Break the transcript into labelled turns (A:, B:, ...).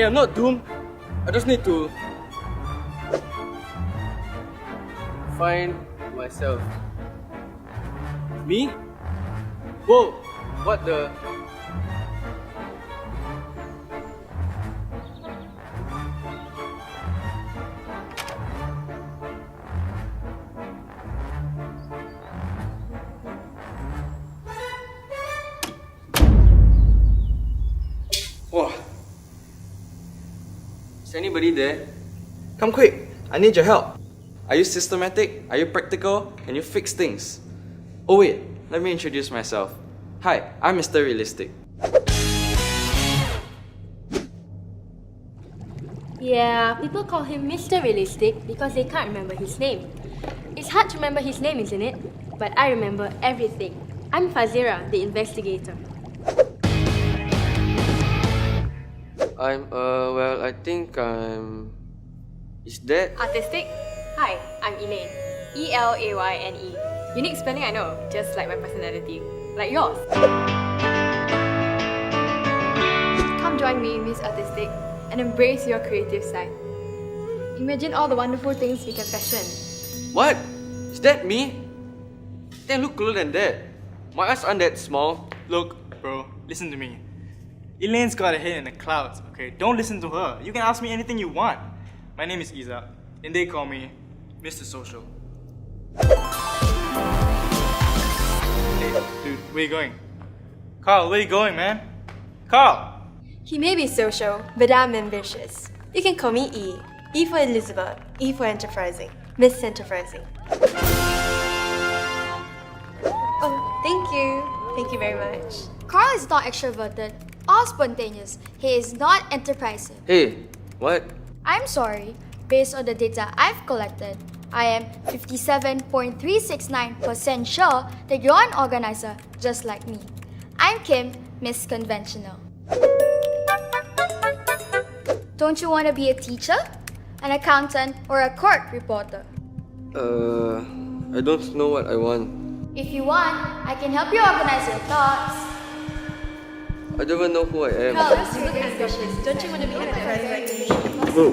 A: Hey, I'm not doomed. I just need to find myself. Me? Whoa! What the? Whoa. Is anybody there?
B: Come quick, I need your help.
A: Are you systematic? Are you practical? Can you fix things? Oh wait, let me introduce myself. Hi, I'm Mr. Realistic.
C: Yeah, people call him Mr. Realistic because they can't remember his name. It's hard to remember his name, isn't it? But I remember everything. I'm Fazira, the investigator.
A: Well, I think I'm... Is that...
D: Artistic? Hi, I'm Elaine. E-L-A-Y-N-E. Unique spelling, I know, just like my personality. Like yours. Come join me, Miss Artistic, and embrace your creative side. Imagine all the wonderful things we can fashion.
A: What? Is that me? Then look cooler than that. My eyes aren't that small.
B: Look, bro, listen to me. Elaine's got her head in the clouds, okay? Don't listen to her. You can ask me anything you want. My name is Iza, and they call me Mr. Social. Hey, dude, where you going? Carl, where you going, man? Carl!
E: He may be social, but I'm ambitious. You can call me E. E for Elizabeth, E for enterprising. Miss Enterprising. Oh, thank you. Thank you very much.
F: Carl is not extroverted or spontaneous. He is not enterprising.
A: Hey, what?
F: I'm sorry. Based on the data I've collected, I am 57.369% sure that you're an organizer just like me. I'm Kim, Miss Conventional. Don't you want to be a teacher, an accountant, or a court reporter?
A: I don't know what I want.
F: If you want, I can help you organize your thoughts.
A: I don't even know who I am.
F: Carl, you're super ambitious. Don't you want to be an enterprising like me?
A: Bro,